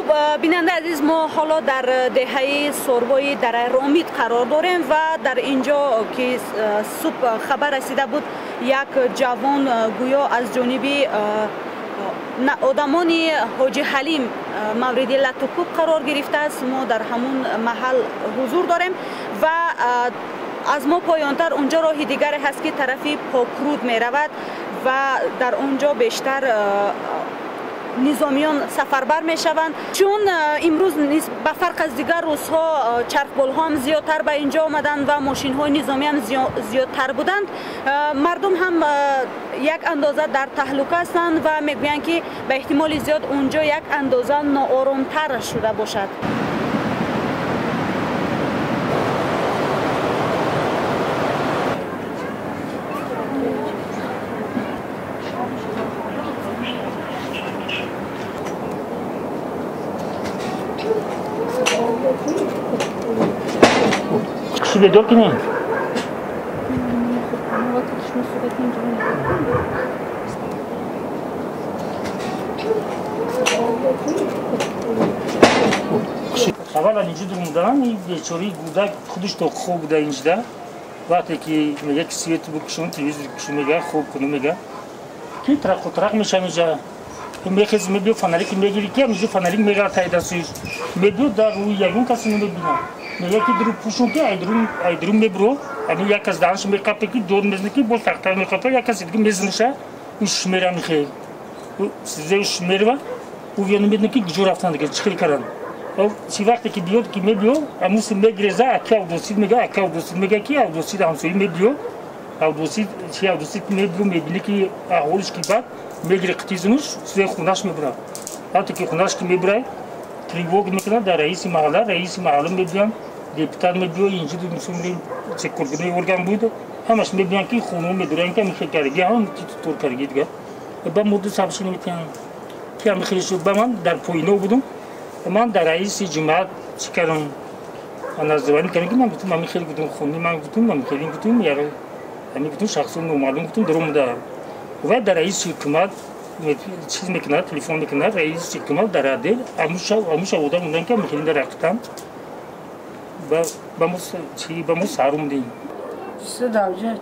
خب بیننده عزیز، ما حالا در دهه سوربای دره رامید قرار داریم و در اینجا که صبح خبر رسیده بود یک جوان گویا از جانب آدمان حاجی حلیم مورد لطوکوب قرار گرفته است. ما در همون محل حضور داریم و از ما پایانتر اونجا راه دیگر هست که طرفی پاکرود می رود و در اونجا بیشتر نظامیان سفربر می شوند، چون امروز به فرق از دیگر روزها چرخبال ها هم زیادتر به اینجا آمدند و ماشین های نظامی هم زیادتر بودند. مردم هم یک اندازه در تهلکه هستند و میگویند که به احتمال زیاد اونجا یک اندازه ناآرام‌تر شده باشد. Vedor que nem. اول اینجا درمودن این بیچاری گودک خودش تو خوب بوده اینجا وقتی که میگه که سویت بکشون تلویزیون بکشون میگه خوب کنه میگه که ترق میشه اینجا میخیز میبیو فنالیک میگیری که میگه فنالیک میگه تای دستش میبیو در روی یگون کسی نمیبینه میگه که درو پوشون که ایدرو میبرو یعنی یک از دانش میقاپه که دور میزنه که بول تختار میقاپه یک از دیگه میزنشه این شمیره میخواد سیزه شمیره و ویانو میدونه که گجور رفتن دیگه چیکار کردن چی وقتی که بیاد که میبیو امروز میگریزه اکی اودوسید میگه که اودوسید همسوی میبیو اودوسید چی اودوسید میبیو میبینه که احوالش که بعد میگیره قطیزونش سوی خونش میبره وقتی که خونش که میبره تریبوگ میکنه در رئیس محله میبیان دیپتات میبیو اینجا دو مسئولی چکرگونی ارگان بود همش میبیان که خونو میدورن که میخواد کردگی هم تور کردگی دیگه با مورد سابشون میتونن که هم خیلی شد با من در پوینو بودم من در رئیس جماعت چیکارم نزدیوانی کردم که من گفتم من خیلی گفتم خونی من گفتم من خیلی گفتم یارو یعنی گفتم شخصی نومالون گفتم درم دارم و در رئیس حکومت چیز میکنه تلفن میکنه رئیس حکومت در عدل اموش اودا موندن که میخوام در رفتم با مو سارم دیم سه درجه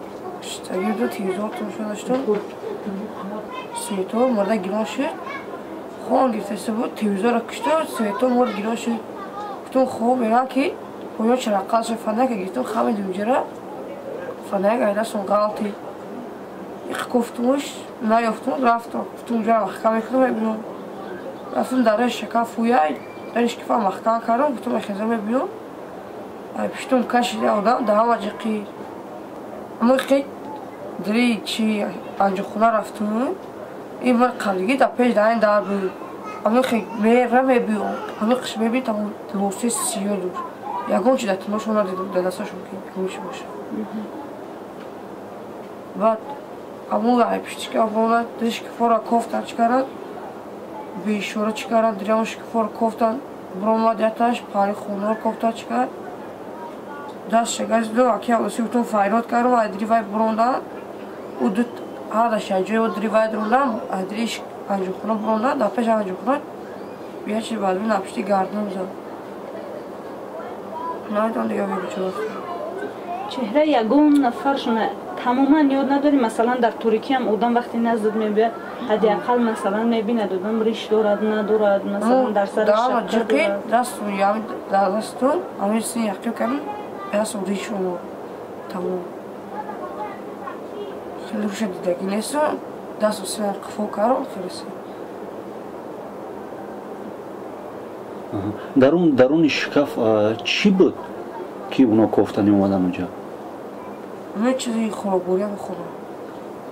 اشتگی دو تیزار تو داشتم سویتو مرده گیران شد خوان گرفته بود تیزار کشته سویتو مرد گیران شد گفتم خوب میرم که باید چرقاش فنده که گفتم خواهی دوجره فنده که ایده سون غلطی گفتمش نیافتم رفتم گفتم اونجا محکمه کنم ببینم رفتم در شکاف فویای در شکاف محکمه کردم گفتم اخیزه ببینم پیشتم کشیده آدم در همه جقی اما که دری چی انجا خونه رفتم این من قلگی در پیش در این در بود اما که میره میبینم اما قش میبینم تا لوسی سیاه دور یکون چی در تنوش اونا در دستاشون که گوش باشه بعد اما پیشتی که آبونه دریش که فورا کفتن چکارن بیشورا چکارن دریامش که فورا کفتن برام دیتاش پاری خونور کفتن چکار دست شگرد دو اکی اوسی بتون فایرات کردم ادری وای بروندن و دو هر شجای و دری وای دروندم ادریش انجو خونه بروندن دپش انجو خونه بیا چی بعد بین اپشتی گردن بزن نایدان دیگه بیچاره چهره یگون نفرشون تماما یاد نداری مثلا در ترکیه هم آدم وقتی نزد میبینه حداقل مثلا میبینه آدم ریش دارد ندارد مثلا در سر شکل دارد دست و یعنی دستون همین سین یکی کنیم دست و ریش و تمام خیلی روش دیدگی نیست دست و سین قفو کارم خیلی سین درون شکاف چی بود که اونا کفتنی اومدن اونجا؟ همه چیزی خوابوری هم خوبه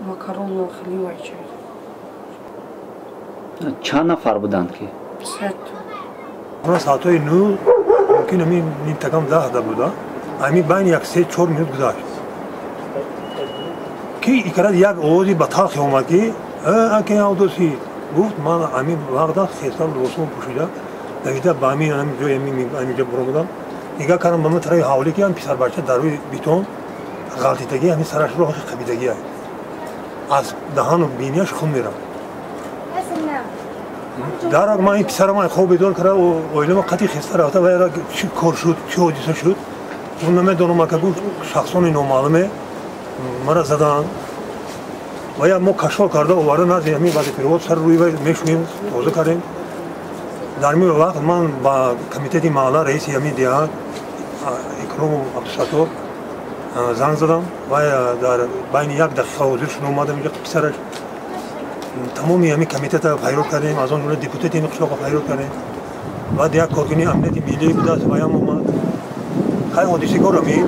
مکرون و خیلی وای چیز چند نفر بودند که؟ سه تا من ساعتای نو ممکن همین نیم تکم 10 بوده همین بین یک 3-4 منوت گذاشت که ایکرد یک آوازی به تلخی اومد که اکی آودوسی گفت من همین وقت خیستم دوستم پوشیده دویده با همین جای همینجا برامدم نگاه کردم به من طرف حوالی که هم پسر بچه در روی بیتون غلطیدگی همین سرش رو خبیدگی از دهان و بینیش خون میرم дарак ман писарам хоб бедор кара оилама қати хиста рафта ва яра чӣ кор шуд чӣ ҳодиса шуд он намедонам ака гуфт шахсони номаълуме мара задан ва я мо кашфо карда оварда назди ҳамин баъди перевод сар рӯи вай мешунем тоза кардем дар ми вақт ман ба комитети маҳалла раиси ҳамин диҳат икрому абдусаттор занг задам ва дар байни 1 дақиқа ҳозир шуда омадам инҷо писараш тамоми ҳамин комитета пайрод кардем аз он ҷумла депутати ин қишлоқро пайрод кардем баъд як коркуни амнияти миллӣ будааст ваям омад хай ҳодисагор ҳамин